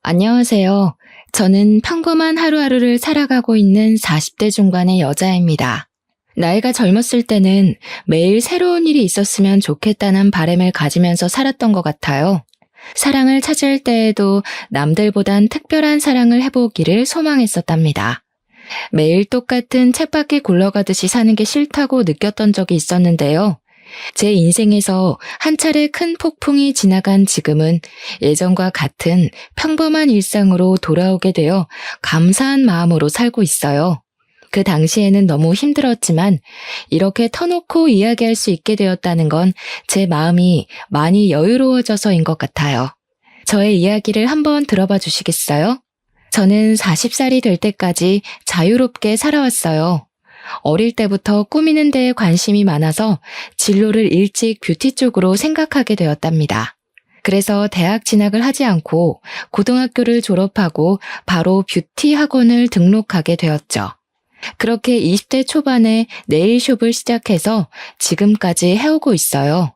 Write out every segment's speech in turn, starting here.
안녕하세요. 저는 평범한 하루하루를 살아가고 있는 40대 중반의 여자입니다. 나이가 젊었을 때는 매일 새로운 일이 있었으면 좋겠다는 바람을 가지면서 살았던 것 같아요. 사랑을 찾을 때에도 남들보단 특별한 사랑을 해보기를 소망했었답니다. 매일 똑같은 쳇바퀴 굴러가듯이 사는 게 싫다고 느꼈던 적이 있었는데요. 제 인생에서 한 차례 큰 폭풍이 지나간 지금은 예전과 같은 평범한 일상으로 돌아오게 되어 감사한 마음으로 살고 있어요. 그 당시에는 너무 힘들었지만 이렇게 터놓고 이야기할 수 있게 되었다는 건 제 마음이 많이 여유로워져서인 것 같아요. 저의 이야기를 한번 들어봐 주시겠어요? 저는 40살이 될 때까지 자유롭게 살아왔어요. 어릴 때부터 꾸미는 데에 관심이 많아서 진로를 일찍 뷰티 쪽으로 생각하게 되었답니다. 그래서 대학 진학을 하지 않고 고등학교를 졸업하고 바로 뷰티 학원을 등록하게 되었죠. 그렇게 20대 초반에 네일숍을 시작해서 지금까지 해오고 있어요.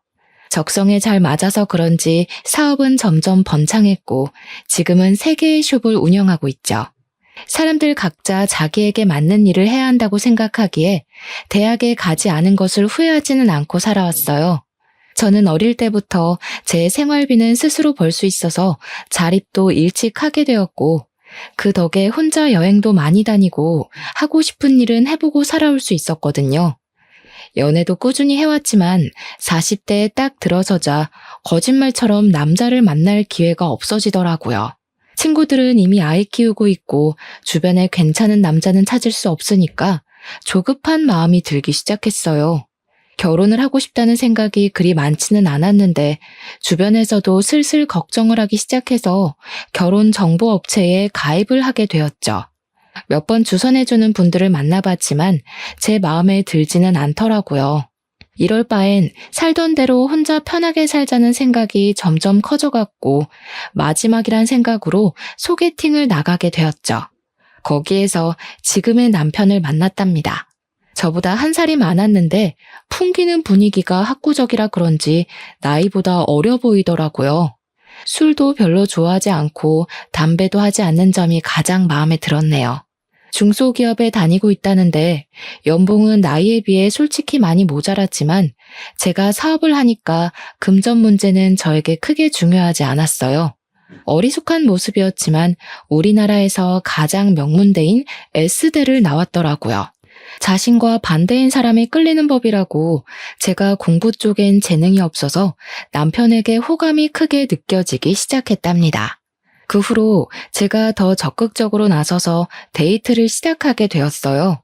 적성에 잘 맞아서 그런지 사업은 점점 번창했고 지금은 3개의 숍을 운영하고 있죠. 사람들 각자 자기에게 맞는 일을 해야 한다고 생각하기에 대학에 가지 않은 것을 후회하지는 않고 살아왔어요. 저는 어릴 때부터 제 생활비는 스스로 벌 수 있어서 자립도 일찍 하게 되었고 그 덕에 혼자 여행도 많이 다니고 하고 싶은 일은 해보고 살아올 수 있었거든요. 연애도 꾸준히 해왔지만 40대에 딱 들어서자 거짓말처럼 남자를 만날 기회가 없어지더라고요. 친구들은 이미 아이 키우고 있고 주변에 괜찮은 남자는 찾을 수 없으니까 조급한 마음이 들기 시작했어요. 결혼을 하고 싶다는 생각이 그리 많지는 않았는데 주변에서도 슬슬 걱정을 하기 시작해서 결혼 정보 업체에 가입을 하게 되었죠. 몇 번 주선해주는 분들을 만나봤지만 제 마음에 들지는 않더라고요. 이럴 바엔 살던 대로 혼자 편하게 살자는 생각이 점점 커져갔고 마지막이란 생각으로 소개팅을 나가게 되었죠. 거기에서 지금의 남편을 만났답니다. 저보다 1살이 많았는데 풍기는 분위기가 학구적이라 그런지 나이보다 어려 보이더라고요. 술도 별로 좋아하지 않고 담배도 하지 않는 점이 가장 마음에 들었네요. 중소기업에 다니고 있다는데 연봉은 나이에 비해 솔직히 많이 모자랐지만 제가 사업을 하니까 금전 문제는 저에게 크게 중요하지 않았어요. 어리숙한 모습이었지만 우리나라에서 가장 명문대인 S대를 나왔더라고요. 자신과 반대인 사람이 끌리는 법이라고 제가 공부 쪽엔 재능이 없어서 남편에게 호감이 크게 느껴지기 시작했답니다. 그 후로 제가 더 적극적으로 나서서 데이트를 시작하게 되었어요.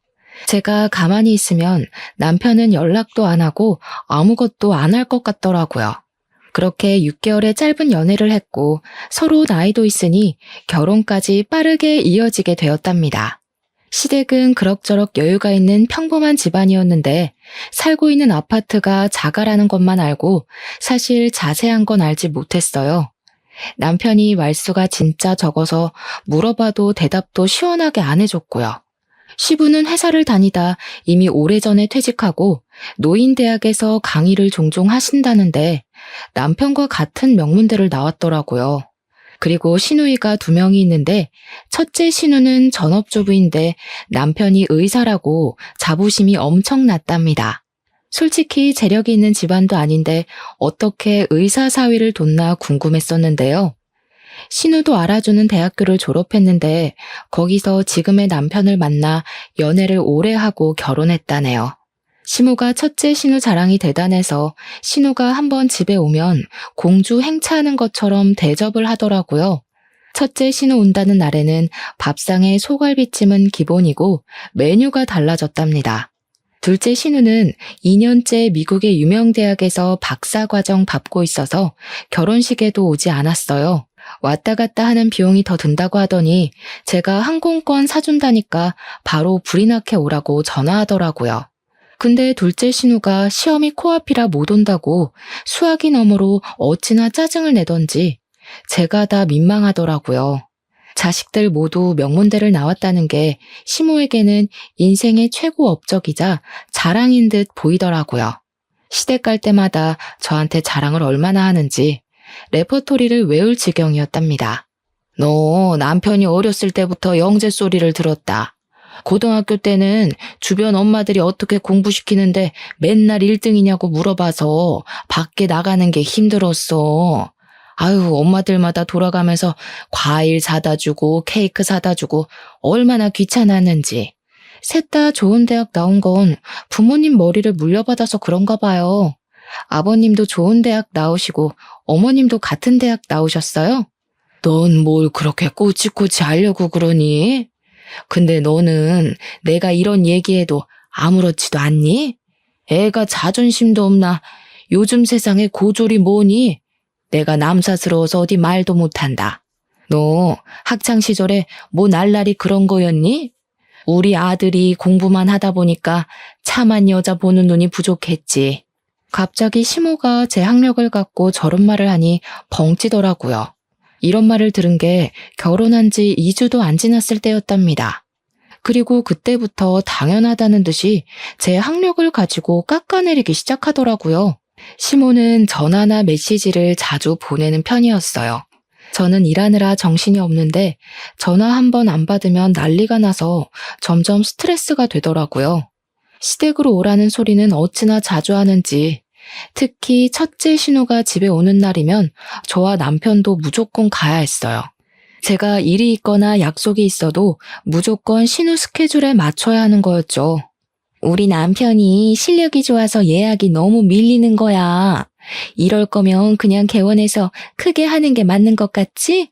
제가 가만히 있으면 남편은 연락도 안 하고 아무것도 안 할 것 같더라고요. 그렇게 6개월의 짧은 연애를 했고 서로 나이도 있으니 결혼까지 빠르게 이어지게 되었답니다. 시댁은 그럭저럭 여유가 있는 평범한 집안이었는데 살고 있는 아파트가 자가라는 것만 알고 사실 자세한 건 알지 못했어요. 남편이 말수가 진짜 적어서 물어봐도 대답도 시원하게 안 해줬고요. 시부는 회사를 다니다 이미 오래전에 퇴직하고 노인대학에서 강의를 종종 하신다는데 남편과 같은 명문대를 나왔더라고요. 그리고 시누이가 2명이 있는데 첫째 시누는 전업주부인데 남편이 의사라고 자부심이 엄청났답니다. 솔직히 재력이 있는 집안도 아닌데 어떻게 의사 사위를 뒀나 궁금했었는데요. 신우도 알아주는 대학교를 졸업했는데 거기서 지금의 남편을 만나 연애를 오래 하고 결혼했다네요. 시모가 첫째 신우 자랑이 대단해서 신우가 한번 집에 오면 공주 행차하는 것처럼 대접을 하더라고요. 첫째 신우 온다는 날에는 밥상에 소갈비찜은 기본이고 메뉴가 달라졌답니다. 둘째 신우는 2년째 미국의 유명 대학에서 박사과정 밟고 있어서 결혼식에도 오지 않았어요. 왔다 갔다 하는 비용이 더 든다고 하더니 제가 항공권 사준다니까 바로 불이 나게 오라고 전화하더라고요. 근데 둘째 신우가 시험이 코앞이라 못 온다고 수학이 너머로 어찌나 짜증을 내던지 제가 다 민망하더라고요. 자식들 모두 명문대를 나왔다는 게 시모에게는 인생의 최고 업적이자 자랑인 듯 보이더라고요. 시댁 갈 때마다 저한테 자랑을 얼마나 하는지 레퍼토리를 외울 지경이었답니다. 너 남편이 어렸을 때부터 영재 소리를 들었다. 고등학교 때는 주변 엄마들이 어떻게 공부시키는데 맨날 1등이냐고 물어봐서 밖에 나가는 게 힘들었어. 아유, 엄마들마다 돌아가면서 과일 사다 주고 케이크 사다 주고 얼마나 귀찮았는지. 셋 다 좋은 대학 나온 건 부모님 머리를 물려받아서 그런가 봐요. 아버님도 좋은 대학 나오시고 어머님도 같은 대학 나오셨어요? 넌 뭘 그렇게 꼬치꼬치 하려고 그러니? 근데 너는 내가 이런 얘기해도 아무렇지도 않니? 애가 자존심도 없나? 요즘 세상에 고졸이 뭐니? 내가 남사스러워서 어디 말도 못한다. 너 학창시절에 뭐 날라리 그런 거였니? 우리 아들이 공부만 하다 보니까 참한 여자 보는 눈이 부족했지. 갑자기 시모가 제 학력을 갖고 저런 말을 하니 벙찌더라고요. 이런 말을 들은 게 결혼한 지 2주도 안 지났을 때였답니다. 그리고 그때부터 당연하다는 듯이 제 학력을 가지고 깎아내리기 시작하더라고요. 시모는 전화나 메시지를 자주 보내는 편이었어요. 저는 일하느라 정신이 없는데 전화 한 번 안 받으면 난리가 나서 점점 스트레스가 되더라고요. 시댁으로 오라는 소리는 어찌나 자주 하는지, 특히 첫째 신우가 집에 오는 날이면 저와 남편도 무조건 가야 했어요. 제가 일이 있거나 약속이 있어도 무조건 신우 스케줄에 맞춰야 하는 거였죠. 우리 남편이 실력이 좋아서 예약이 너무 밀리는 거야. 이럴 거면 그냥 개원해서 크게 하는 게 맞는 것 같지?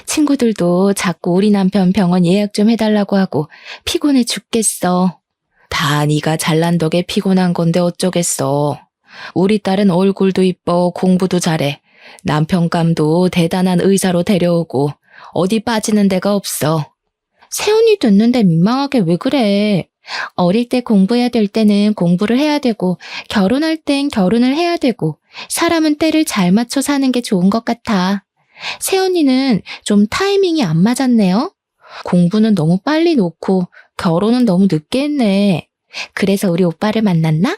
친구들도 자꾸 우리 남편 병원 예약 좀 해달라고 하고 피곤해 죽겠어. 다 네가 잘난 덕에 피곤한 건데 어쩌겠어. 우리 딸은 얼굴도 이뻐 공부도 잘해. 남편감도 대단한 의사로 데려오고 어디 빠지는 데가 없어. 세훈이 듣는데 민망하게 왜 그래? 어릴 때 공부해야 될 때는 공부를 해야 되고 결혼할 땐 결혼을 해야 되고 사람은 때를 잘 맞춰 사는 게 좋은 것 같아. 세훈이는 좀 타이밍이 안 맞았네요. 공부는 너무 빨리 놓고 결혼은 너무 늦게 했네. 그래서 우리 오빠를 만났나?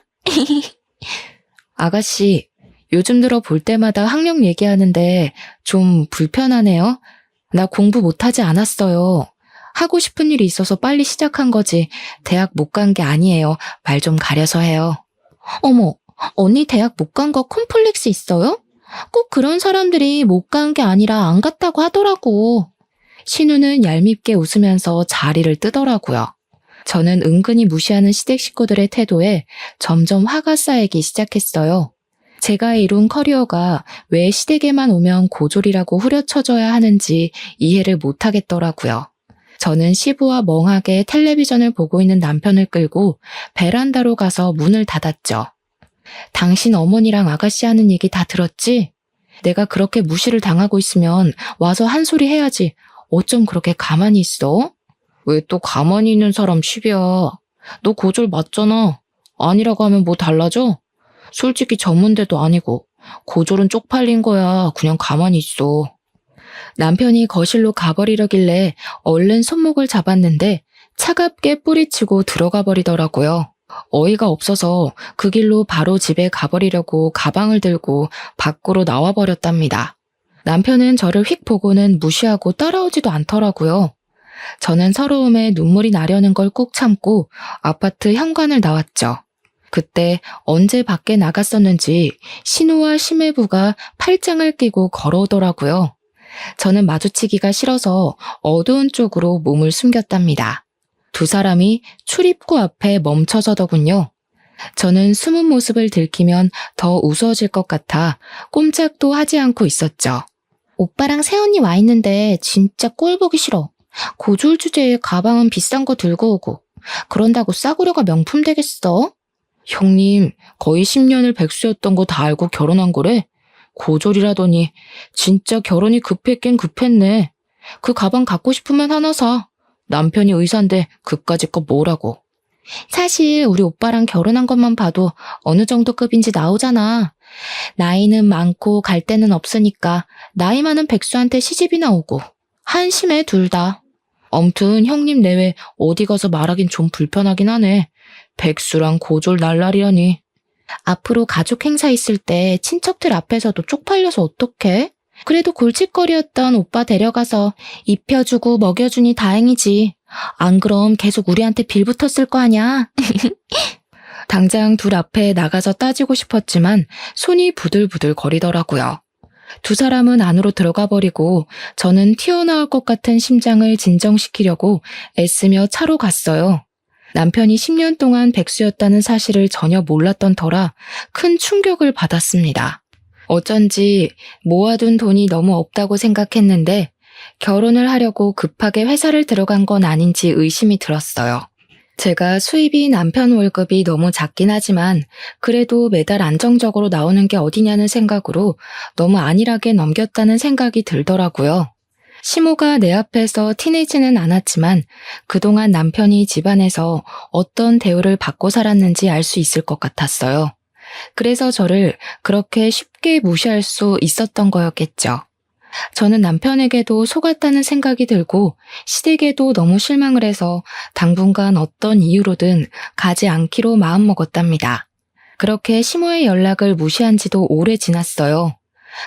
아가씨, 요즘 들어 볼 때마다 학력 얘기하는데 좀 불편하네요. 나 공부 못하지 않았어요. 하고 싶은 일이 있어서 빨리 시작한 거지 대학 못 간 게 아니에요. 말 좀 가려서 해요. 어머, 언니 대학 못 간 거 콤플렉스 있어요? 꼭 그런 사람들이 못 간 게 아니라 안 갔다고 하더라고. 신우는 얄밉게 웃으면서 자리를 뜨더라고요. 저는 은근히 무시하는 시댁 식구들의 태도에 점점 화가 쌓이기 시작했어요. 제가 이룬 커리어가 왜 시댁에만 오면 고졸이라고 후려쳐져야 하는지 이해를 못하겠더라고요. 저는 시부와 멍하게 텔레비전을 보고 있는 남편을 끌고 베란다로 가서 문을 닫았죠. 당신 어머니랑 아가씨 하는 얘기 다 들었지? 내가 그렇게 무시를 당하고 있으면 와서 한 소리 해야지. 어쩜 그렇게 가만히 있어? 왜 또 가만히 있는 사람 시비야? 너 고졸 맞잖아. 아니라고 하면 뭐 달라져? 솔직히 전문대도 아니고 고졸은 쪽팔린 거야. 그냥 가만히 있어. 남편이 거실로 가버리려길래 얼른 손목을 잡았는데 차갑게 뿌리치고 들어가 버리더라고요. 어이가 없어서 그 길로 바로 집에 가버리려고 가방을 들고 밖으로 나와버렸답니다. 남편은 저를 휙 보고는 무시하고 따라오지도 않더라고요. 저는 서러움에 눈물이 나려는 걸 꾹 참고 아파트 현관을 나왔죠. 그때 언제 밖에 나갔었는지 신우와 심해부가 팔짱을 끼고 걸어오더라고요. 저는 마주치기가 싫어서 어두운 쪽으로 몸을 숨겼답니다. 두 사람이 출입구 앞에 멈춰서더군요. 저는 숨은 모습을 들키면 더 우스워질 것 같아 꼼짝도 하지 않고 있었죠. 오빠랑 세훈이 와 있는데 진짜 꼴 보기 싫어. 고졸 주제에 가방은 비싼 거 들고 오고 그런다고 싸구려가 명품 되겠어? 형님, 거의 10년을 백수였던 거 다 알고 결혼한 거래? 고졸이라더니 진짜 결혼이 급했긴 급했네. 그 가방 갖고 싶으면 하나 사. 남편이 의사인데 그까짓 거 뭐라고. 사실 우리 오빠랑 결혼한 것만 봐도 어느 정도 급인지 나오잖아. 나이는 많고 갈 데는 없으니까 나이 많은 백수한테 시집이나 오고. 한심해 둘 다. 엄튼 형님 내외 어디 가서 말하긴 좀 불편하긴 하네. 백수랑 고졸 날라리라니. 앞으로 가족 행사 있을 때 친척들 앞에서도 쪽팔려서 어떡해? 그래도 골칫거리였던 오빠 데려가서 입혀주고 먹여주니 다행이지. 안 그럼 계속 우리한테 빌붙었을 거 아냐? 당장 둘 앞에 나가서 따지고 싶었지만 손이 부들부들 거리더라고요. 두 사람은 안으로 들어가 버리고 저는 튀어나올 것 같은 심장을 진정시키려고 애쓰며 차로 갔어요. 남편이 10년 동안 백수였다는 사실을 전혀 몰랐던 터라 큰 충격을 받았습니다. 어쩐지 모아둔 돈이 너무 없다고 생각했는데 결혼을 하려고 급하게 회사를 들어간 건 아닌지 의심이 들었어요. 제가 수입이 남편 월급이 너무 작긴 하지만 그래도 매달 안정적으로 나오는 게 어디냐는 생각으로 너무 안일하게 넘겼다는 생각이 들더라고요. 시모가 내 앞에서 티내지는 않았지만 그동안 남편이 집안에서 어떤 대우를 받고 살았는지 알 수 있을 것 같았어요. 그래서 저를 그렇게 쉽게 무시할 수 있었던 거였겠죠. 저는 남편에게도 속았다는 생각이 들고 시댁에도 너무 실망을 해서 당분간 어떤 이유로든 가지 않기로 마음먹었답니다. 그렇게 시모의 연락을 무시한 지도 오래 지났어요.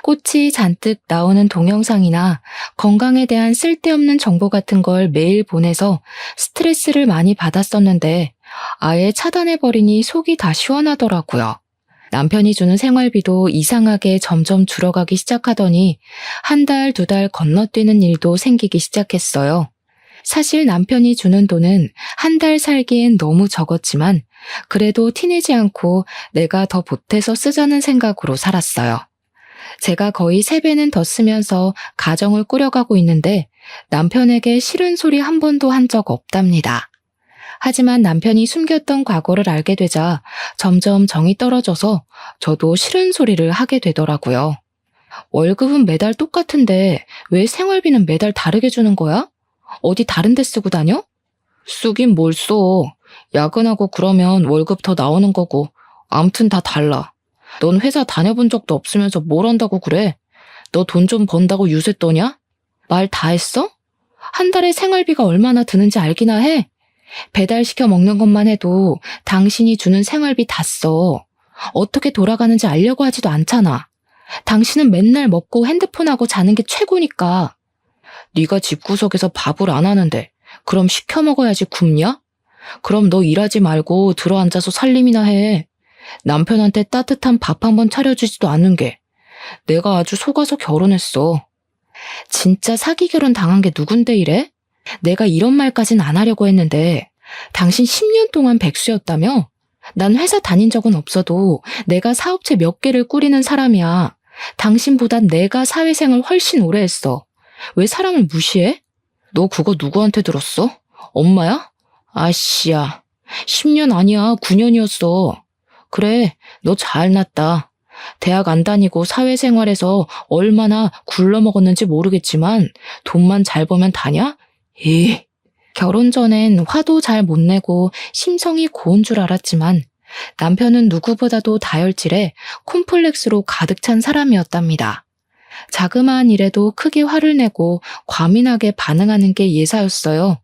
꽃이 잔뜩 나오는 동영상이나 건강에 대한 쓸데없는 정보 같은 걸 매일 보내서 스트레스를 많이 받았었는데 아예 차단해버리니 속이 다 시원하더라고요. 남편이 주는 생활비도 이상하게 점점 줄어가기 시작하더니 한 달, 두 달 건너뛰는 일도 생기기 시작했어요. 사실 남편이 주는 돈은 한 달 살기엔 너무 적었지만 그래도 티내지 않고 내가 더 보태서 쓰자는 생각으로 살았어요. 제가 거의 3배는 더 쓰면서 가정을 꾸려가고 있는데 남편에게 싫은 소리 한 번도 한 적 없답니다. 하지만 남편이 숨겼던 과거를 알게 되자 점점 정이 떨어져서 저도 싫은 소리를 하게 되더라고요. 월급은 매달 똑같은데 왜 생활비는 매달 다르게 주는 거야? 어디 다른 데 쓰고 다녀? 쓰긴 뭘 써. 야근하고 그러면 월급 더 나오는 거고 암튼 다 달라. 넌 회사 다녀본 적도 없으면서 뭘 한다고 그래? 너 돈 좀 번다고 유세 떠냐? 말 다 했어? 한 달에 생활비가 얼마나 드는지 알기나 해? 배달시켜 먹는 것만 해도 당신이 주는 생활비 다 써. 어떻게 돌아가는지 알려고 하지도 않잖아. 당신은 맨날 먹고 핸드폰하고 자는 게 최고니까. 네가 집구석에서 밥을 안 하는데 그럼 시켜 먹어야지 굶냐? 그럼 너 일하지 말고 들어앉아서 살림이나 해. 남편한테 따뜻한 밥 한 번 차려주지도 않는 게. 내가 아주 속아서 결혼했어. 진짜 사기 결혼 당한 게 누군데 이래? 내가 이런 말까진 안 하려고 했는데 당신 10년 동안 백수였다며? 난 회사 다닌 적은 없어도 내가 사업체 몇 개를 꾸리는 사람이야. 당신보단 내가 사회생활 훨씬 오래 했어. 왜 사람을 무시해? 너 그거 누구한테 들었어? 엄마야? 아씨야. 10년 아니야. 9년이었어. 그래, 너 잘났다. 대학 안 다니고 사회생활에서 얼마나 굴러먹었는지 모르겠지만 돈만 잘 벌면 다냐? 결혼 전엔 화도 잘 못 내고 심성이 고운 줄 알았지만 남편은 누구보다도 다혈질에 콤플렉스로 가득 찬 사람이었답니다. 자그마한 일에도 크게 화를 내고 과민하게 반응하는 게 예사였어요.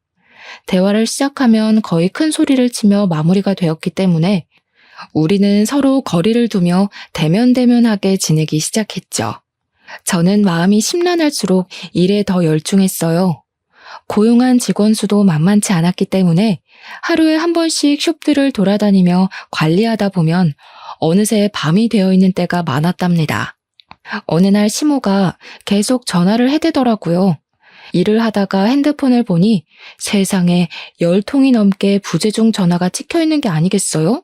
대화를 시작하면 거의 큰 소리를 치며 마무리가 되었기 때문에 우리는 서로 거리를 두며 대면대면하게 지내기 시작했죠. 저는 마음이 심란할수록 일에 더 열중했어요. 고용한 직원 수도 만만치 않았기 때문에 하루에 한 번씩 숍들을 돌아다니며 관리하다 보면 어느새 밤이 되어 있는 때가 많았답니다. 어느 날 시모가 계속 전화를 해대더라고요. 일을 하다가 핸드폰을 보니 세상에 10통이 넘게 부재중 전화가 찍혀 있는 게 아니겠어요?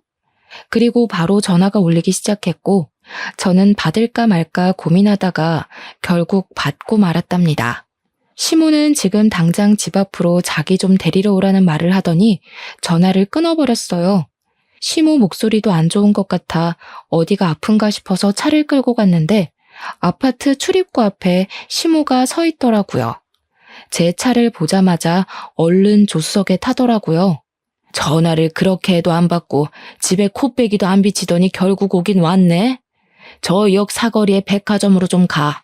그리고 바로 전화가 울리기 시작했고 저는 받을까 말까 고민하다가 결국 받고 말았답니다. 시모는 지금 당장 집 앞으로 자기 좀 데리러 오라는 말을 하더니 전화를 끊어버렸어요. 시모 목소리도 안 좋은 것 같아 어디가 아픈가 싶어서 차를 끌고 갔는데 아파트 출입구 앞에 시모가 서 있더라고요. 제 차를 보자마자 얼른 조수석에 타더라고요. 전화를 그렇게 해도 안 받고 집에 코빼기도 안 비치더니 결국 오긴 왔네. 저 역 사거리에 백화점으로 좀 가.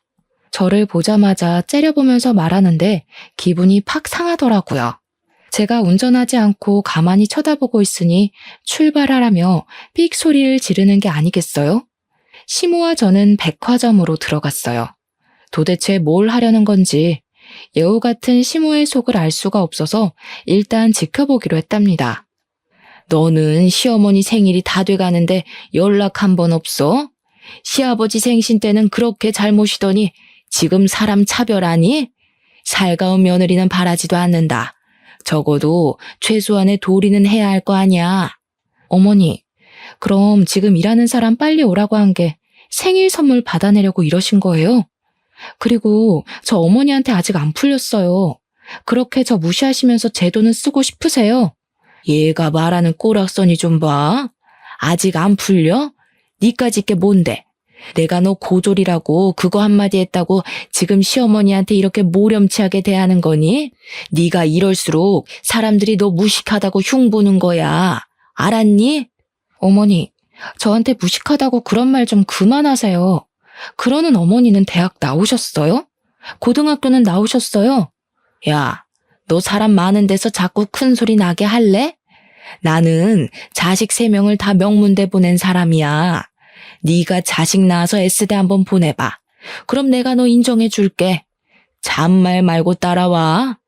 저를 보자마자 째려보면서 말하는데 기분이 팍 상하더라고요. 제가 운전하지 않고 가만히 쳐다보고 있으니 출발하라며 삑 소리를 지르는 게 아니겠어요? 시모와 저는 백화점으로 들어갔어요. 도대체 뭘 하려는 건지 여우 같은 시모의 속을 알 수가 없어서 일단 지켜보기로 했답니다. 너는 시어머니 생일이 다 돼가는데 연락 한 번 없어? 시아버지 생신 때는 그렇게 잘모시더니 지금 사람 차별하니? 살가운 며느리는 바라지도 않는다. 적어도 최소한의 도리는 해야 할 거 아니야. 어머니, 그럼 지금 일하는 사람 빨리 오라고 한 게 생일 선물 받아내려고 이러신 거예요? 그리고 저 어머니한테 아직 안 풀렸어요. 그렇게 저 무시하시면서 제 돈은 쓰고 싶으세요? 얘가 말하는 꼬락서니 좀 봐. 아직 안 풀려? 니까짓 게 뭔데? 내가 너 고졸이라고 그거 한마디 했다고 지금 시어머니한테 이렇게 모렴치하게 대하는 거니? 네가 이럴수록 사람들이 너 무식하다고 흉보는 거야. 알았니? 어머니, 저한테 무식하다고 그런 말 좀 그만하세요. 그러는 어머니는 대학 나오셨어요? 고등학교는 나오셨어요? 야, 너 사람 많은 데서 자꾸 큰 소리 나게 할래? 나는 자식 3명을 다 명문대 보낸 사람이야. 네가 자식 낳아서 S대 한번 보내봐. 그럼 내가 너 인정해 줄게. 잔말 말고 따라와.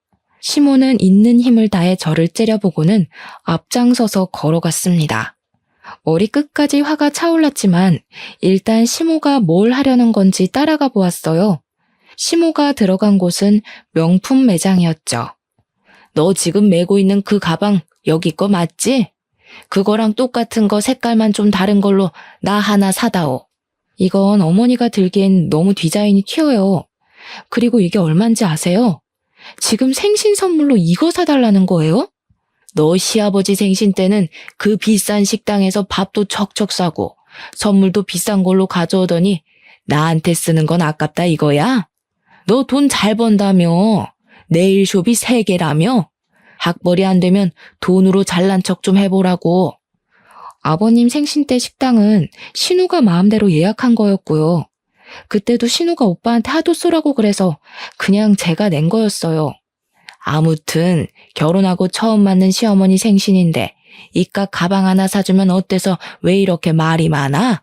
시모는 있는 힘을 다해 저를 째려보고는 앞장서서 걸어갔습니다. 머리 끝까지 화가 차올랐지만 일단 시모가 뭘 하려는 건지 따라가 보았어요. 시모가 들어간 곳은 명품 매장이었죠. 너 지금 메고 있는 그 가방 여기 거 맞지? 그거랑 똑같은 거 색깔만 좀 다른 걸로 나 하나 사다오. 이건 어머니가 들기엔 너무 디자인이 튀어요. 그리고 이게 얼만지 아세요? 지금 생신 선물로 이거 사달라는 거예요? 너 시아버지 생신 때는 그 비싼 식당에서 밥도 척척 사고 선물도 비싼 걸로 가져오더니 나한테 쓰는 건 아깝다 이거야? 너 돈 잘 번다며? 네일숍이 3개라며? 학벌이 안 되면 돈으로 잘난 척 좀 해보라고. 아버님 생신 때 식당은 신우가 마음대로 예약한 거였고요. 그때도 신우가 오빠한테 하도 쏘라고 그래서 그냥 제가 낸 거였어요. 아무튼 결혼하고 처음 맞는 시어머니 생신인데 이깟 가방 하나 사주면 어때서 왜 이렇게 말이 많아?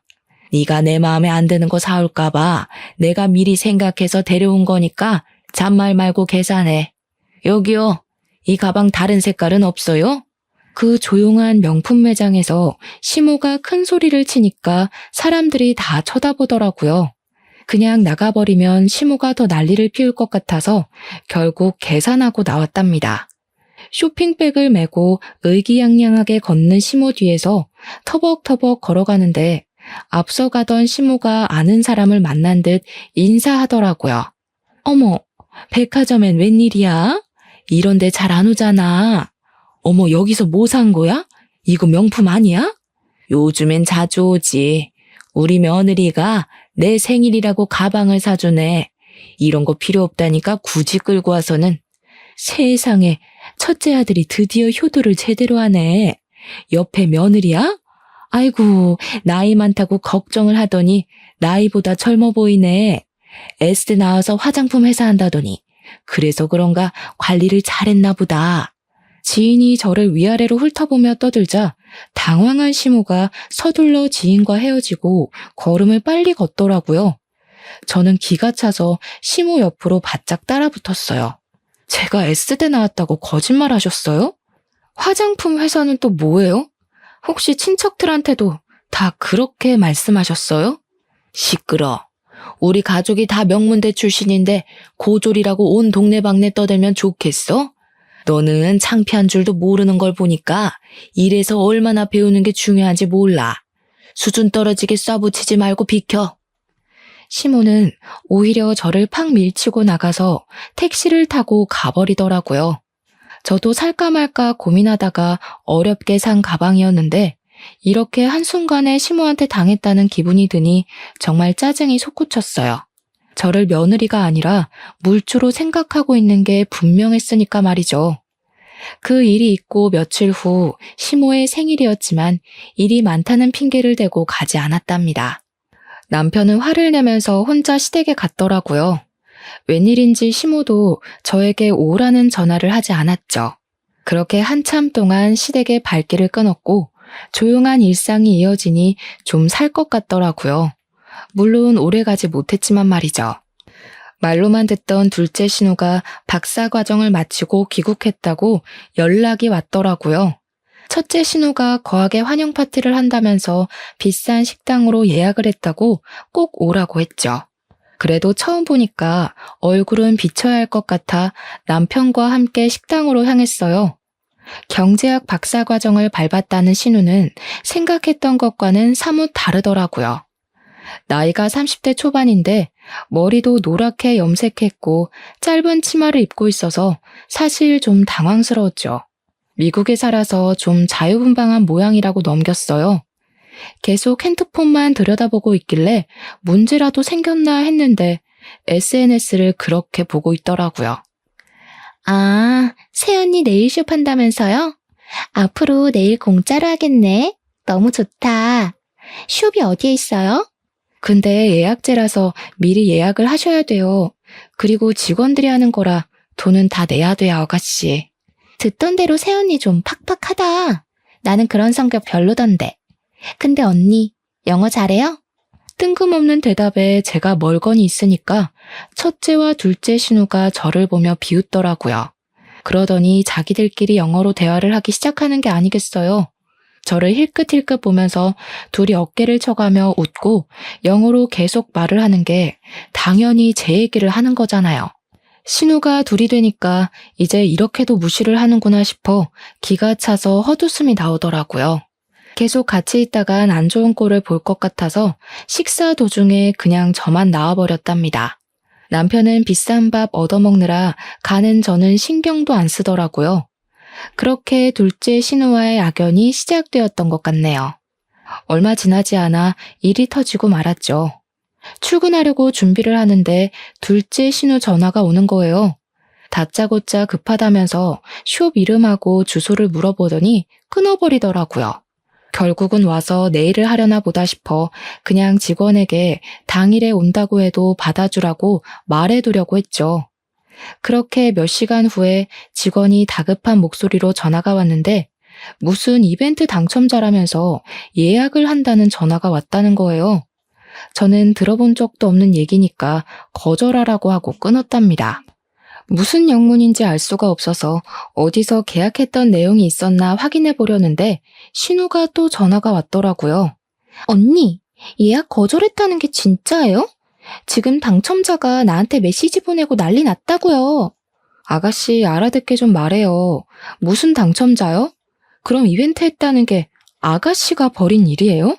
네가 내 마음에 안 드는 거 사올까 봐 내가 미리 생각해서 데려온 거니까 잔말 말고 계산해. 여기요. 이 가방 다른 색깔은 없어요? 그 조용한 명품 매장에서 시모가 큰 소리를 치니까 사람들이 다 쳐다보더라고요. 그냥 나가버리면 시모가 더 난리를 피울 것 같아서 결국 계산하고 나왔답니다. 쇼핑백을 메고 의기양양하게 걷는 시모 뒤에서 터벅터벅 걸어가는데 앞서 가던 시모가 아는 사람을 만난 듯 인사하더라고요. 어머, 백화점엔 웬일이야? 이런 데 잘 안 오잖아. 어머, 여기서 뭐 산 거야? 이거 명품 아니야? 요즘엔 자주 오지. 우리 며느리가 내 생일이라고 가방을 사주네. 이런 거 필요 없다니까 굳이 끌고 와서는. 세상에, 첫째 아들이 드디어 효도를 제대로 하네. 옆에 며느리야? 아이고, 나이 많다고 걱정을 하더니 나이보다 젊어 보이네. S대 나와서 화장품 회사 한다더니 그래서 그런가 관리를 잘했나 보다. 지인이 저를 위아래로 훑어보며 떠들자 당황한 시모가 서둘러 지인과 헤어지고 걸음을 빨리 걷더라고요. 저는 기가 차서 시모 옆으로 바짝 따라붙었어요. 제가 S대 나왔다고 거짓말 하셨어요? 화장품 회사는 또 뭐예요? 혹시 친척들한테도 다 그렇게 말씀하셨어요? 시끄러. 우리 가족이 다 명문대 출신인데 고졸이라고 온 동네방네 떠들면 좋겠어? 너는 창피한 줄도 모르는 걸 보니까 일에서 얼마나 배우는 게 중요한지 몰라. 수준 떨어지게 쏴붙이지 말고 비켜. 시모는 오히려 저를 팍 밀치고 나가서 택시를 타고 가버리더라고요. 저도 살까 말까 고민하다가 어렵게 산 가방이었는데 이렇게 한순간에 시모한테 당했다는 기분이 드니 정말 짜증이 솟구쳤어요. 저를 며느리가 아니라 물주로 생각하고 있는 게 분명했으니까 말이죠. 그 일이 있고 며칠 후 시모의 생일이었지만 일이 많다는 핑계를 대고 가지 않았답니다. 남편은 화를 내면서 혼자 시댁에 갔더라고요. 웬일인지 시모도 저에게 오라는 전화를 하지 않았죠. 그렇게 한참 동안 시댁의 발길을 끊었고 조용한 일상이 이어지니 좀 살 것 같더라고요. 물론 오래 가지 못했지만 말이죠. 말로만 듣던 둘째 신우가 박사 과정을 마치고 귀국했다고 연락이 왔더라고요. 첫째 신우가 거하게 환영 파티를 한다면서 비싼 식당으로 예약을 했다고 꼭 오라고 했죠. 그래도 처음 보니까 얼굴은 비쳐야 할 것 같아 남편과 함께 식당으로 향했어요. 경제학 박사 과정을 밟았다는 신우는 생각했던 것과는 사뭇 다르더라고요. 나이가 30대 초반인데 머리도 노랗게 염색했고 짧은 치마를 입고 있어서 사실 좀 당황스러웠죠. 미국에 살아서 좀 자유분방한 모양이라고 넘겼어요. 계속 핸드폰만 들여다보고 있길래 문제라도 생겼나 했는데 SNS를 그렇게 보고 있더라고요. 아, 새언니 네일숍 한다면서요? 앞으로 네일 공짜로 하겠네. 너무 좋다. 숍이 어디에 있어요? 근데 예약제라서 미리 예약을 하셔야 돼요. 그리고 직원들이 하는 거라 돈은 다 내야 돼요, 아가씨. 듣던 대로 새언니 좀 팍팍하다. 나는 그런 성격 별로던데. 근데 언니, 영어 잘해요? 뜬금없는 대답에 제가 멀거니 있으니까 첫째와 둘째 신우가 저를 보며 비웃더라고요. 그러더니 자기들끼리 영어로 대화를 하기 시작하는 게 아니겠어요. 저를 힐끗힐끗 보면서 둘이 어깨를 쳐가며 웃고 영어로 계속 말을 하는 게 당연히 제 얘기를 하는 거잖아요. 신우가 둘이 되니까 이제 이렇게도 무시를 하는구나 싶어 기가 차서 헛웃음이 나오더라고요. 계속 같이 있다간 안 좋은 꼴을 볼 것 같아서 식사 도중에 그냥 저만 나와버렸답니다. 남편은 비싼 밥 얻어먹느라 가는 저는 신경도 안 쓰더라고요. 그렇게 둘째 신우와의 악연이 시작되었던 것 같네요. 얼마 지나지 않아 일이 터지고 말았죠. 출근하려고 준비를 하는데 둘째 신우 전화가 오는 거예요. 다짜고짜 급하다면서 숍 이름하고 주소를 물어보더니 끊어버리더라고요. 결국은 와서 내일을 하려나 보다 싶어 그냥 직원에게 당일에 온다고 해도 받아주라고 말해두려고 했죠. 그렇게 몇 시간 후에 직원이 다급한 목소리로 전화가 왔는데 무슨 이벤트 당첨자라면서 예약을 한다는 전화가 왔다는 거예요. 저는 들어본 적도 없는 얘기니까 거절하라고 하고 끊었답니다. 무슨 영문인지 알 수가 없어서 어디서 계약했던 내용이 있었나 확인해 보려는데 신우가 또 전화가 왔더라고요. 언니, 예약 거절했다는 게 진짜예요? 지금 당첨자가 나한테 메시지 보내고 난리 났다고요. 아가씨 알아듣게 좀 말해요. 무슨 당첨자요? 그럼 이벤트 했다는 게 아가씨가 벌인 일이에요?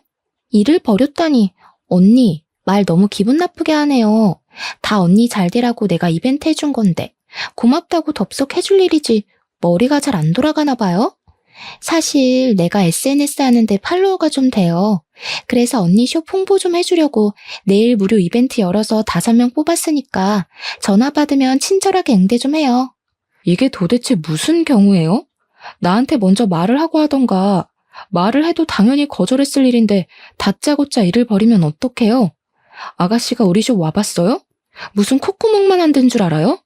일을 벌였다니. 언니, 말 너무 기분 나쁘게 하네요. 다 언니 잘 되라고 내가 이벤트 해준 건데 고맙다고 덥석 해줄 일이지 머리가 잘 안 돌아가나 봐요? 사실 내가 SNS 하는데 팔로워가 좀 돼요. 그래서 언니 숍 홍보 좀 해주려고 내일 무료 이벤트 열어서 5명 뽑았으니까 전화 받으면 친절하게 응대 좀 해요. 이게 도대체 무슨 경우예요? 나한테 먼저 말을 하고 하던가. 말을 해도 당연히 거절했을 일인데 다짜고짜 일을 벌이면 어떡해요? 아가씨가 우리 숍 와봤어요? 무슨 콧구멍만 안 된 줄 알아요?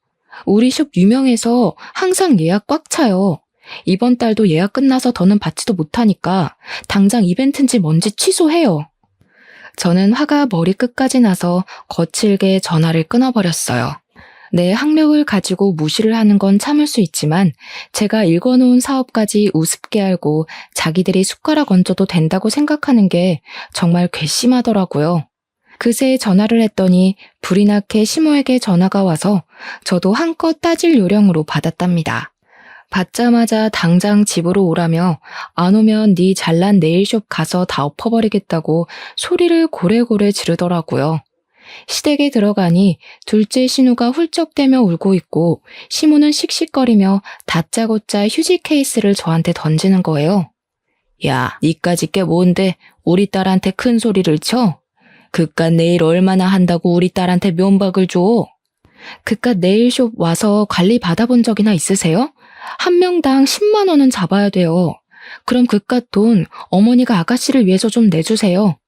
우리 숍 유명해서 항상 예약 꽉 차요. 이번 달도 예약 끝나서 더는 받지도 못하니까 당장 이벤트인지 뭔지 취소해요. 저는 화가 머리끝까지 나서 거칠게 전화를 끊어버렸어요. 내 학력을 가지고 무시를 하는 건 참을 수 있지만 제가 읽어놓은 사업까지 우습게 알고 자기들이 숟가락 얹어도 된다고 생각하는 게 정말 괘씸하더라고요. 그새 전화를 했더니 불이 나게 시모에게 전화가 와서 저도 한껏 따질 요령으로 받았답니다. 받자마자 당장 집으로 오라며 안 오면 네 잘난 네일숍 가서 다 엎어버리겠다고 소리를 고래고래 지르더라고요. 시댁에 들어가니 둘째 신우가 훌쩍대며 울고 있고 시모는 씩씩거리며 다짜고짜 휴지 케이스를 저한테 던지는 거예요. 야, 니까짓 게 뭔데 우리 딸한테 큰 소리를 쳐? 그깟 네일 얼마나 한다고 우리 딸한테 면박을 줘? 그깟 네일숍 와서 관리 받아본 적이나 있으세요? 한 명당 10만 원은 잡아야 돼요. 그럼 그깟 돈 어머니가 아가씨를 위해서 좀 내주세요.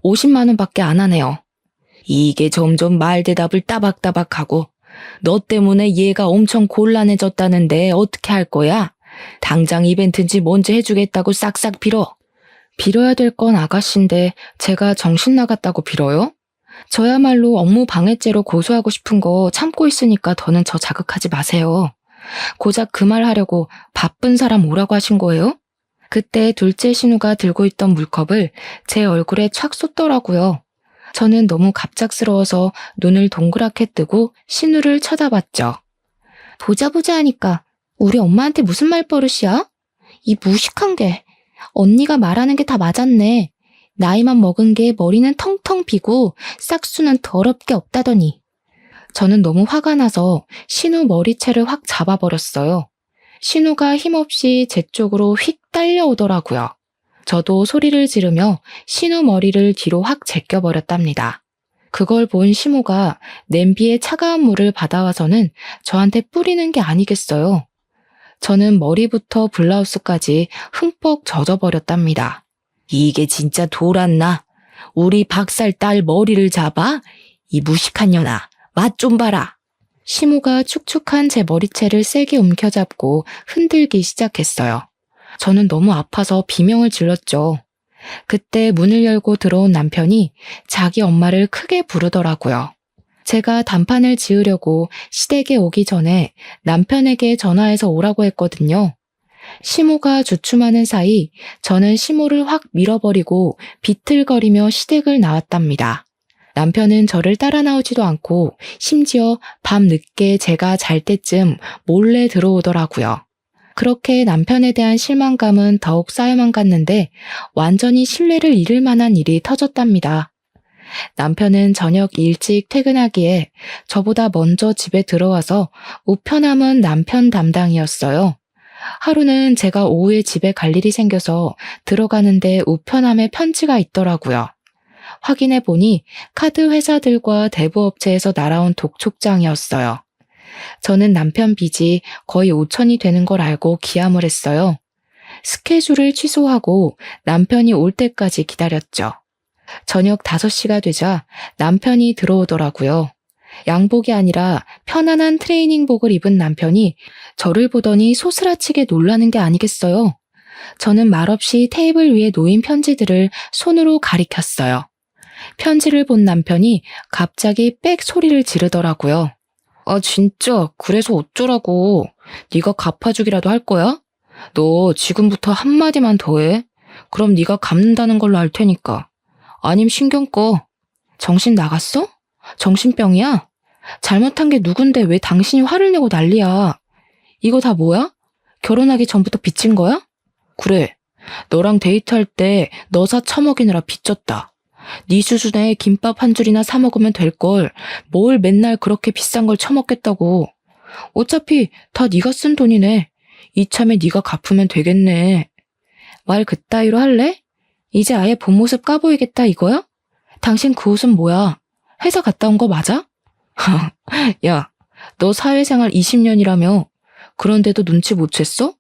50만 원밖에 안 하네요. 이게 점점 말 대답을 따박따박하고 너 때문에 얘가 엄청 곤란해졌다는데 어떻게 할 거야? 당장 이벤트인지 뭔지 해주겠다고 싹싹 빌어. 빌어야 될 건 아가씨인데 제가 정신 나갔다고 빌어요? 저야말로 업무 방해죄로 고소하고 싶은 거 참고 있으니까 더는 저 자극하지 마세요. 고작 그 말 하려고 바쁜 사람 오라고 하신 거예요? 그때 둘째 신우가 들고 있던 물컵을 제 얼굴에 촥 쏟더라고요. 저는 너무 갑작스러워서 눈을 동그랗게 뜨고 신우를 쳐다봤죠. 보자 하니까 우리 엄마한테 무슨 말버릇이야? 이 무식한 게. 언니가 말하는 게 다 맞았네. 나이만 먹은 게 머리는 텅텅 비고 싹수는 더럽게 없다더니. 저는 너무 화가 나서 신우 머리채를 확 잡아버렸어요. 신우가 힘없이 제 쪽으로 휙 딸려오더라고요. 저도 소리를 지르며 신우 머리를 뒤로 확 제껴버렸답니다. 그걸 본 시모가 냄비에 차가운 물을 받아와서는 저한테 뿌리는 게 아니겠어요. 저는 머리부터 블라우스까지 흠뻑 젖어버렸답니다. 이게 진짜 돌았나? 우리 박살 딸 머리를 잡아? 이 무식한 년아, 맛 좀 봐라. 시모가 축축한 제 머리채를 세게 움켜잡고 흔들기 시작했어요. 저는 너무 아파서 비명을 질렀죠. 그때 문을 열고 들어온 남편이 자기 엄마를 크게 부르더라고요. 제가 단판을 지으려고 시댁에 오기 전에 남편에게 전화해서 오라고 했거든요. 시모가 주춤하는 사이 저는 시모를 확 밀어버리고 비틀거리며 시댁을 나왔답니다. 남편은 저를 따라 나오지도 않고 심지어 밤 늦게 제가 잘 때쯤 몰래 들어오더라고요. 그렇게 남편에 대한 실망감은 더욱 쌓여만 갔는데 완전히 신뢰를 잃을 만한 일이 터졌답니다. 남편은 저녁 일찍 퇴근하기에 저보다 먼저 집에 들어와서 우편함은 남편 담당이었어요. 하루는 제가 오후에 집에 갈 일이 생겨서 들어가는데 우편함에 편지가 있더라고요. 확인해 보니 카드 회사들과 대부업체에서 날아온 독촉장이었어요. 저는 남편 빚이 거의 5천이 되는 걸 알고 기함을 했어요. 스케줄을 취소하고 남편이 올 때까지 기다렸죠. 저녁 5시가 되자 남편이 들어오더라고요. 양복이 아니라 편안한 트레이닝복을 입은 남편이 저를 보더니 소스라치게 놀라는 게 아니겠어요. 저는 말없이 테이블 위에 놓인 편지들을 손으로 가리켰어요. 편지를 본 남편이 갑자기 빽 소리를 지르더라고요. 아 진짜 그래서 어쩌라고. 네가 갚아주기라도 할 거야? 너 지금부터 한마디만 더 해. 그럼 네가 갚는다는 걸로 알 테니까. 아님 신경 꺼. 정신 나갔어? 정신병이야? 잘못한 게 누군데 왜 당신이 화를 내고 난리야. 이거 다 뭐야? 결혼하기 전부터 빚진 거야? 그래. 너랑 데이트할 때 너 사 처먹이느라 빚졌다. 네 수준에 김밥 한 줄이나 사 먹으면 될 걸 뭘 맨날 그렇게 비싼 걸 처먹겠다고. 어차피 다 네가 쓴 돈이네. 이참에 네가 갚으면 되겠네. 말 그따위로 할래? 이제 아예 본 모습 까보이겠다 이거야? 당신 그 옷은 뭐야? 회사 갔다 온 거 맞아? 야, 너 사회생활 20년이라며 그런데도 눈치 못 챘어?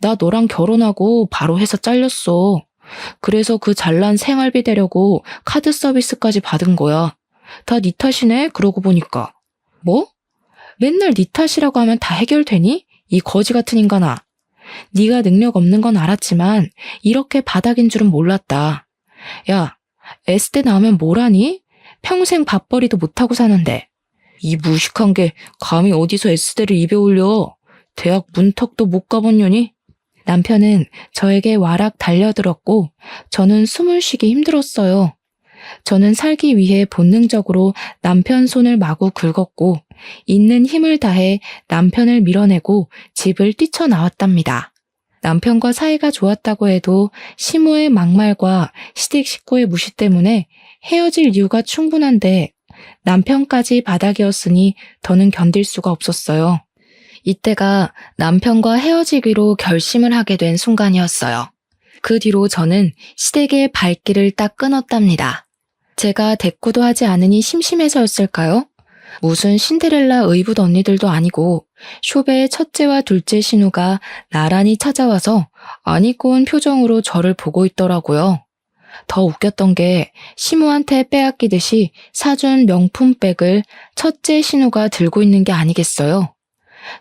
나 너랑 결혼하고 바로 회사 잘렸어. 그래서 그 잘난 생활비 대려고 카드 서비스까지 받은 거야. 다 네 탓이네, 그러고 보니까. 뭐? 맨날 네 탓이라고 하면 다 해결되니? 이 거지 같은 인간아. 네가 능력 없는 건 알았지만 이렇게 바닥인 줄은 몰랐다. 야, S대 나오면 뭘 하니? 평생 밥벌이도 못하고 사는데. 이 무식한 게 감히 어디서 S대를 입에 올려. 대학 문턱도 못 가본 년이? 남편은 저에게 와락 달려들었고 저는 숨을 쉬기 힘들었어요. 저는 살기 위해 본능적으로 남편 손을 마구 긁었고 있는 힘을 다해 남편을 밀어내고 집을 뛰쳐나왔답니다. 남편과 사이가 좋았다고 해도 시모의 막말과 시댁 식구의 무시 때문에 헤어질 이유가 충분한데 남편까지 바닥이었으니 더는 견딜 수가 없었어요. 이때가 남편과 헤어지기로 결심을 하게 된 순간이었어요. 그 뒤로 저는 시댁의 발길을 딱 끊었답니다. 제가 대꾸도 하지 않으니 심심해서였을까요? 무슨 신데렐라 의붓 언니들도 아니고 쇼베의 첫째와 둘째 신우가 나란히 찾아와서 안 입고 온 표정으로 저를 보고 있더라고요. 더 웃겼던 게 시무한테 빼앗기듯이 사준 명품백을 첫째 신우가 들고 있는 게 아니겠어요.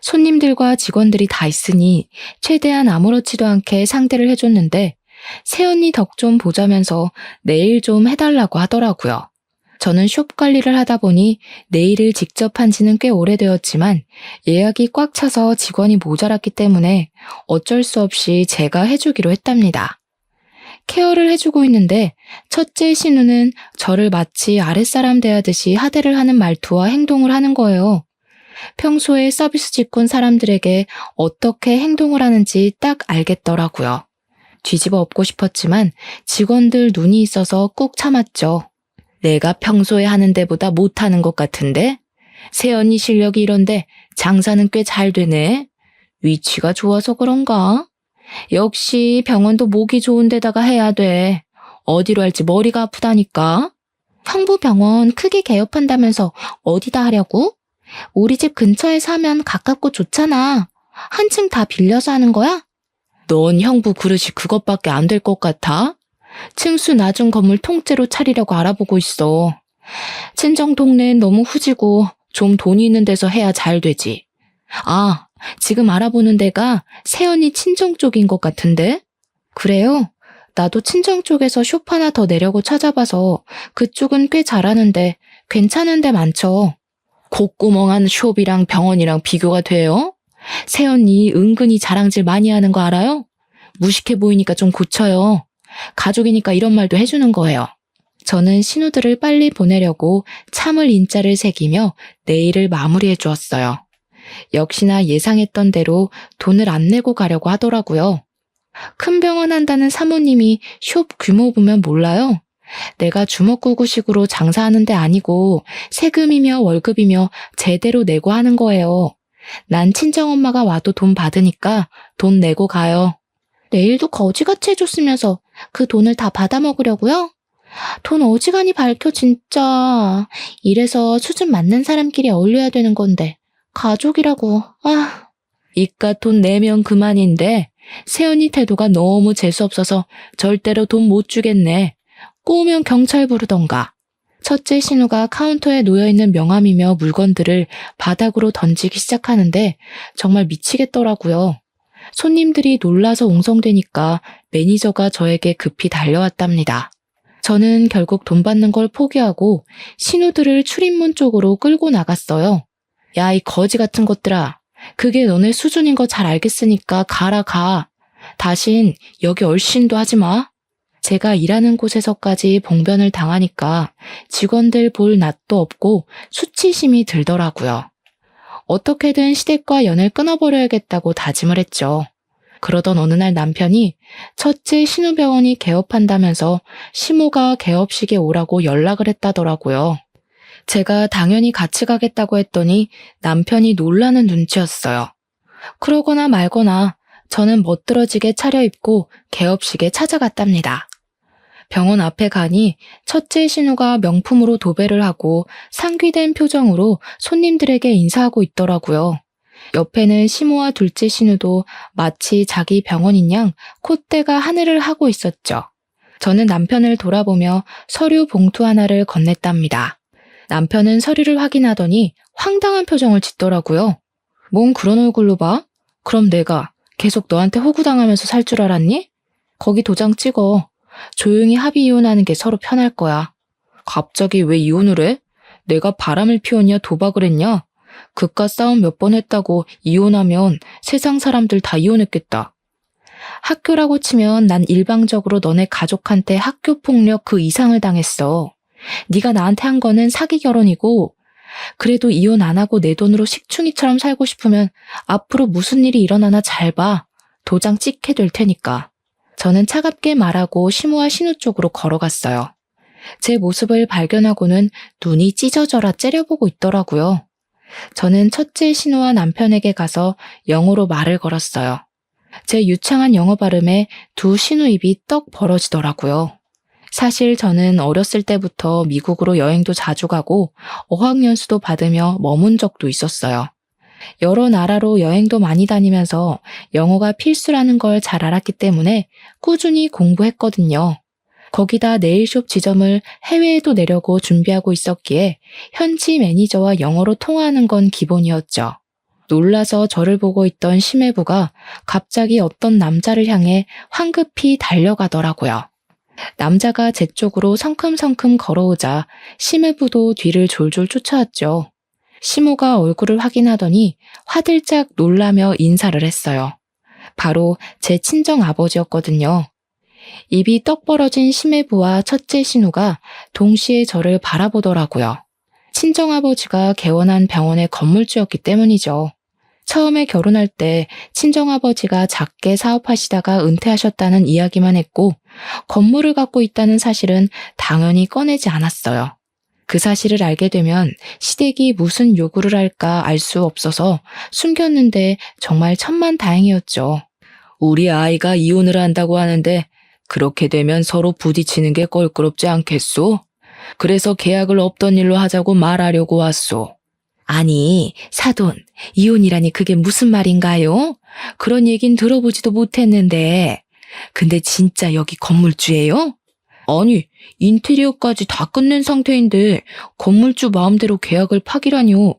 손님들과 직원들이 다 있으니 최대한 아무렇지도 않게 상대를 해줬는데 새언니 덕 좀 보자면서 내일 좀 해달라고 하더라고요. 저는 숍 관리를 하다 보니 네일을 직접 한 지는 꽤 오래되었지만 예약이 꽉 차서 직원이 모자랐기 때문에 어쩔 수 없이 제가 해주기로 했답니다. 케어를 해주고 있는데 첫째 신우는 저를 마치 아랫사람 대하듯이 하대를 하는 말투와 행동을 하는 거예요. 평소에 서비스 직군 사람들에게 어떻게 행동을 하는지 딱 알겠더라고요. 뒤집어 엎고 싶었지만 직원들 눈이 있어서 꾹 참았죠. 내가 평소에 하는 데보다 못하는 것 같은데? 새언니 실력이 이런데 장사는 꽤 잘 되네. 위치가 좋아서 그런가? 역시 병원도 목이 좋은 데다가 해야 돼. 어디로 할지 머리가 아프다니까. 형부 병원 크게 개업한다면서 어디다 하려고? 우리 집 근처에서 하면 가깝고 좋잖아. 한층 다 빌려서 하는 거야? 넌 형부 그릇이 그것밖에 안 될 것 같아? 층수 낮은 건물 통째로 차리려고 알아보고 있어. 친정 동네엔 너무 후지고 좀 돈이 있는 데서 해야 잘 되지. 아, 지금 알아보는 데가 새언니 친정 쪽인 것 같은데? 그래요? 나도 친정 쪽에서 숍 하나 더 내려고 찾아봐서 그쪽은 꽤 잘하는데 괜찮은 데 많죠. 콧구멍한 숍이랑 병원이랑 비교가 돼요? 새언니 은근히 자랑질 많이 하는 거 알아요? 무식해 보이니까 좀 고쳐요. 가족이니까 이런 말도 해주는 거예요. 저는 신우들을 빨리 보내려고 참을 인자를 새기며 내일을 마무리해 주었어요. 역시나 예상했던 대로 돈을 안 내고 가려고 하더라고요. 큰 병원 한다는 사모님이 숍 규모 보면 몰라요. 내가 주먹구구식으로 장사하는 데 아니고 세금이며 월급이며 제대로 내고 하는 거예요. 난 친정엄마가 와도 돈 받으니까 돈 내고 가요. 내일도 거지같이 해줬으면서 그 돈을 다 받아먹으려고요? 돈 어지간히 밝혀 진짜. 이래서 수준 맞는 사람끼리 어울려야 되는 건데 가족이라고. 아, 이깟 돈 내면 그만인데 새언니 태도가 너무 재수없어서 절대로 돈 못 주겠네. 꼬우면 경찰 부르던가. 첫째 신우가 카운터에 놓여있는 명함이며 물건들을 바닥으로 던지기 시작하는데 정말 미치겠더라고요. 손님들이 놀라서 웅성대니까 매니저가 저에게 급히 달려왔답니다. 저는 결국 돈 받는 걸 포기하고 신우들을 출입문 쪽으로 끌고 나갔어요. 야, 이 거지 같은 것들아. 그게 너네 수준인 거 잘 알겠으니까 가라 가. 다신 여기 얼씬도 하지 마. 제가 일하는 곳에서까지 봉변을 당하니까 직원들 볼 낯도 없고 수치심이 들더라고요. 어떻게든 시댁과 연을 끊어버려야겠다고 다짐을 했죠. 그러던 어느 날 남편이 첫째 신우병원이 개업한다면서 시모가 개업식에 오라고 연락을 했다더라고요. 제가 당연히 같이 가겠다고 했더니 남편이 놀라는 눈치였어요. 그러거나 말거나 저는 멋들어지게 차려입고 개업식에 찾아갔답니다. 병원 앞에 가니 첫째 신우가 명품으로 도배를 하고 상귀된 표정으로 손님들에게 인사하고 있더라고요. 옆에는 시모와 둘째 신우도 마치 자기 병원인 양 콧대가 하늘을 하고 있었죠. 저는 남편을 돌아보며 서류 봉투 하나를 건넸답니다. 남편은 서류를 확인하더니 황당한 표정을 짓더라고요. 뭔 그런 얼굴로 봐? 그럼 내가 계속 너한테 호구당하면서 살 줄 알았니? 거기 도장 찍어. 조용히 합의 이혼하는 게 서로 편할 거야. 갑자기 왜 이혼을 해? 내가 바람을 피웠냐 도박을 했냐? 그깟 싸움 몇 번 했다고 이혼하면 세상 사람들 다 이혼했겠다. 학교라고 치면 난 일방적으로 너네 가족한테 학교 폭력 그 이상을 당했어. 네가 나한테 한 거는 사기 결혼이고 그래도 이혼 안 하고 내 돈으로 식충이처럼 살고 싶으면 앞으로 무슨 일이 일어나나 잘 봐. 도장 찍게 될 테니까. 저는 차갑게 말하고 시모와 신우 쪽으로 걸어갔어요. 제 모습을 발견하고는 눈이 찢어져라 째려보고 있더라고요. 저는 첫째 신우와 남편에게 가서 영어로 말을 걸었어요. 제 유창한 영어 발음에 두 신우 입이 떡 벌어지더라고요. 사실 저는 어렸을 때부터 미국으로 여행도 자주 가고 어학연수도 받으며 머문 적도 있었어요. 여러 나라로 여행도 많이 다니면서 영어가 필수라는 걸 잘 알았기 때문에 꾸준히 공부했거든요. 거기다 네일숍 지점을 해외에도 내려고 준비하고 있었기에 현지 매니저와 영어로 통화하는 건 기본이었죠. 놀라서 저를 보고 있던 심해부가 갑자기 어떤 남자를 향해 황급히 달려가더라고요. 남자가 제 쪽으로 성큼성큼 걸어오자 심해부도 뒤를 졸졸 쫓아왔죠. 시모가 얼굴을 확인하더니 화들짝 놀라며 인사를 했어요. 바로 제 친정 아버지였거든요. 입이 떡 벌어진 심해부와 첫째 신우가 동시에 저를 바라보더라고요. 친정아버지가 개원한 병원의 건물주였기 때문이죠. 처음에 결혼할 때 친정아버지가 작게 사업하시다가 은퇴하셨다는 이야기만 했고 건물을 갖고 있다는 사실은 당연히 꺼내지 않았어요. 그 사실을 알게 되면 시댁이 무슨 요구를 할까 알 수 없어서 숨겼는데 정말 천만다행이었죠. 우리 아이가 이혼을 한다고 하는데 그렇게 되면 서로 부딪히는 게 껄끄럽지 않겠소? 그래서 계약을 없던 일로 하자고 말하려고 왔소. 아니, 사돈, 이혼이라니 그게 무슨 말인가요? 그런 얘긴 들어보지도 못했는데. 근데 진짜 여기 건물주예요? 아니, 인테리어까지 다 끝낸 상태인데 건물주 마음대로 계약을 파기라뇨.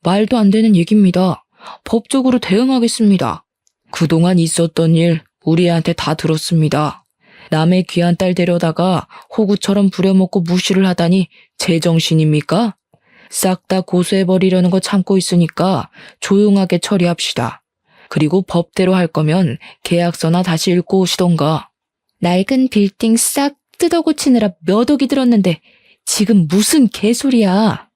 말도 안 되는 얘기입니다. 법적으로 대응하겠습니다. 그동안 있었던 일 우리한테 다 들었습니다. 남의 귀한 딸 데려다가 호구처럼 부려먹고 무시를 하다니 제정신입니까? 싹 다 고소해버리려는 거 참고 있으니까 조용하게 처리합시다. 그리고 법대로 할 거면 계약서나 다시 읽고 오시던가. 낡은 빌딩 싹 뜯어고치느라 몇 억이 들었는데 지금 무슨 개소리야.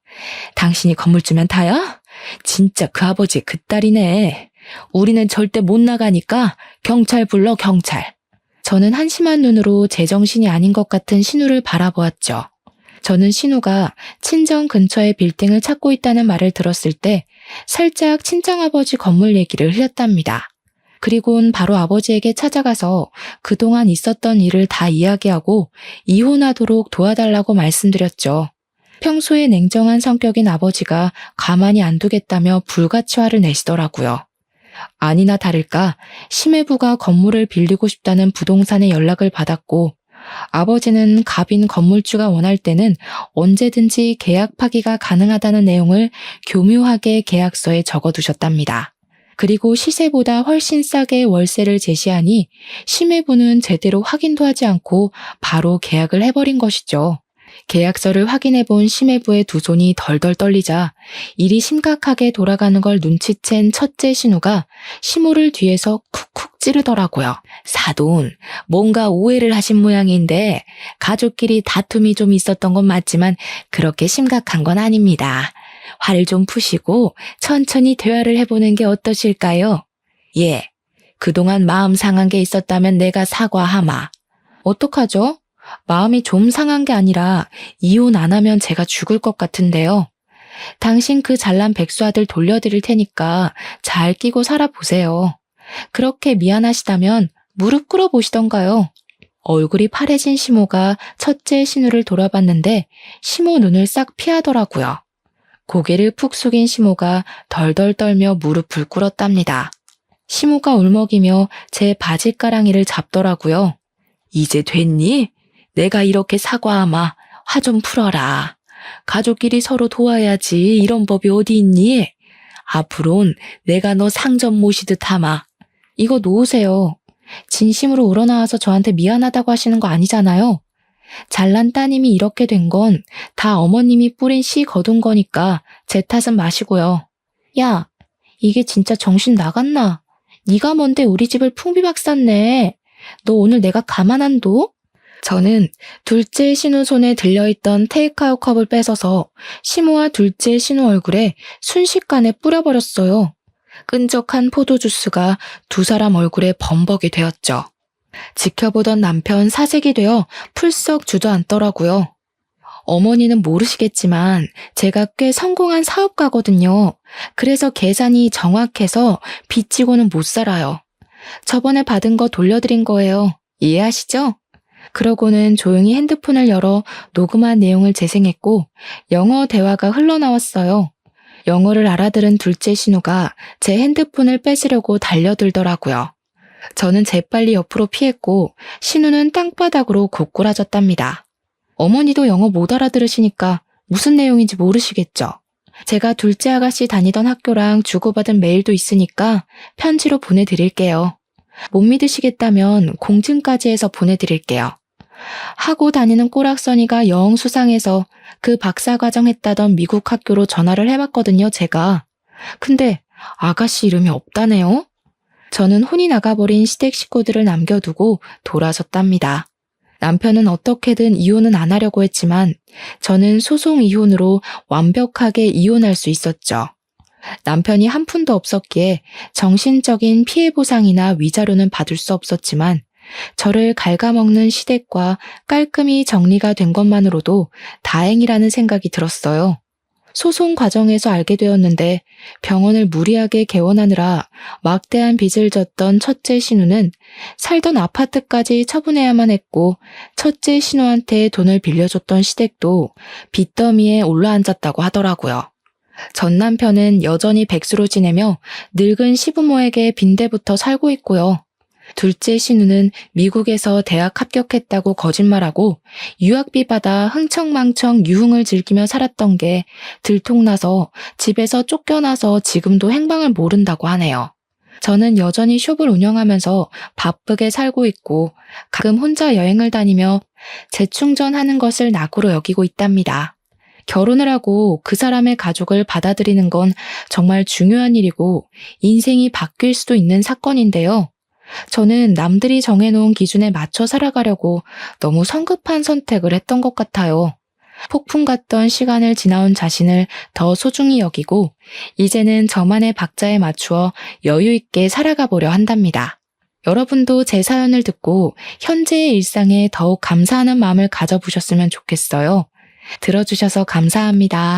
당신이 건물주면 다야? 진짜 그 아버지 그 딸이네. 우리는 절대 못 나가니까 경찰 불러 경찰. 저는 한심한 눈으로 제정신이 아닌 것 같은 신우를 바라보았죠. 저는 신우가 친정 근처에 빌딩을 찾고 있다는 말을 들었을 때 살짝 친정아버지 건물 얘기를 흘렸답니다. 그리고는 바로 아버지에게 찾아가서 그동안 있었던 일을 다 이야기하고 이혼하도록 도와달라고 말씀드렸죠. 평소에 냉정한 성격인 아버지가 가만히 안 두겠다며 불같이 화를 내시더라고요. 아니나 다를까 심해부가 건물을 빌리고 싶다는 부동산에 연락을 받았고 아버지는 갑인 건물주가 원할 때는 언제든지 계약 파기가 가능하다는 내용을 교묘하게 계약서에 적어두셨답니다. 그리고 시세보다 훨씬 싸게 월세를 제시하니 심해부는 제대로 확인도 하지 않고 바로 계약을 해버린 것이죠. 계약서를 확인해본 심해부의 두 손이 덜덜 떨리자 일이 심각하게 돌아가는 걸 눈치챈 첫째 신우가 시모를 뒤에서 쿡쿡 찌르더라고요. 사돈, 뭔가 오해를 하신 모양인데 가족끼리 다툼이 좀 있었던 건 맞지만 그렇게 심각한 건 아닙니다. 화를 좀 푸시고 천천히 대화를 해보는 게 어떠실까요? 예, 그동안 마음 상한 게 있었다면 내가 사과하마. 어떡하죠? 마음이 좀 상한 게 아니라 이혼 안 하면 제가 죽을 것 같은데요. 당신 그 잘난 백수 아들 돌려드릴 테니까 잘 끼고 살아보세요. 그렇게 미안하시다면 무릎 꿇어 보시던가요. 얼굴이 파래진 시모가 첫째 신우를 돌아봤는데 시모 눈을 싹 피하더라고요. 고개를 푹 숙인 시모가 덜덜 떨며 무릎을 꿇었답니다. 시모가 울먹이며 제 바지가랑이를 잡더라고요. 이제 됐니? 내가 이렇게 사과하마. 화 좀 풀어라. 가족끼리 서로 도와야지. 이런 법이 어디 있니? 앞으론 내가 너 상점 모시듯 하마. 이거 놓으세요. 진심으로 우러나와서 저한테 미안하다고 하시는 거 아니잖아요. 잘난 따님이 이렇게 된 건 다 어머님이 뿌린 씨 거둔 거니까 제 탓은 마시고요. 야, 이게 진짜 정신 나갔나? 네가 뭔데 우리 집을 풍비박 쌌네. 너 오늘 내가 가만 안 둬? 저는 둘째 신우 손에 들려있던 테이크아웃 컵을 뺏어서 시모와 둘째 신우 얼굴에 순식간에 뿌려버렸어요. 끈적한 포도주스가 두 사람 얼굴에 범벅이 되었죠. 지켜보던 남편 사색이 되어 풀썩 주저앉더라고요. 어머니는 모르시겠지만 제가 꽤 성공한 사업가거든요. 그래서 계산이 정확해서 빚지고는 못 살아요. 저번에 받은 거 돌려드린 거예요. 이해하시죠? 그러고는 조용히 핸드폰을 열어 녹음한 내용을 재생했고 영어 대화가 흘러나왔어요. 영어를 알아들은 둘째 신우가 제 핸드폰을 뺏으려고 달려들더라고요. 저는 재빨리 옆으로 피했고 신우는 땅바닥으로 고꾸라졌답니다. 어머니도 영어 못 알아들으시니까 무슨 내용인지 모르시겠죠? 제가 둘째 아가씨 다니던 학교랑 주고받은 메일도 있으니까 편지로 보내드릴게요. 못 믿으시겠다면 공증까지 해서 보내드릴게요. 하고 다니는 꼬락서니가 영 수상해서 그 박사과정 했다던 미국 학교로 전화를 해봤거든요, 제가. 근데 아가씨 이름이 없다네요. 저는 혼이 나가버린 시댁 식구들을 남겨두고 돌아섰답니다. 남편은 어떻게든 이혼은 안 하려고 했지만 저는 소송 이혼으로 완벽하게 이혼할 수 있었죠. 남편이 한 푼도 없었기에 정신적인 피해 보상이나 위자료는 받을 수 없었지만 저를 갉아먹는 시댁과 깔끔히 정리가 된 것만으로도 다행이라는 생각이 들었어요. 소송 과정에서 알게 되었는데 병원을 무리하게 개원하느라 막대한 빚을 졌던 첫째 신우는 살던 아파트까지 처분해야만 했고 첫째 신우한테 돈을 빌려줬던 시댁도 빚더미에 올라앉았다고 하더라고요. 전 남편은 여전히 백수로 지내며 늙은 시부모에게 빈대부터 살고 있고요. 둘째 신우는 미국에서 대학 합격했다고 거짓말하고 유학비 받아 흥청망청 유흥을 즐기며 살았던 게 들통나서 집에서 쫓겨나서 지금도 행방을 모른다고 하네요. 저는 여전히 숍을 운영하면서 바쁘게 살고 있고 가끔 혼자 여행을 다니며 재충전하는 것을 낙으로 여기고 있답니다. 결혼을 하고 그 사람의 가족을 받아들이는 건 정말 중요한 일이고 인생이 바뀔 수도 있는 사건인데요. 저는 남들이 정해놓은 기준에 맞춰 살아가려고 너무 성급한 선택을 했던 것 같아요. 폭풍 같던 시간을 지나온 자신을 더 소중히 여기고 이제는 저만의 박자에 맞추어 여유 있게 살아가 보려 한답니다. 여러분도 제 사연을 듣고 현재의 일상에 더욱 감사하는 마음을 가져보셨으면 좋겠어요. 들어주셔서 감사합니다.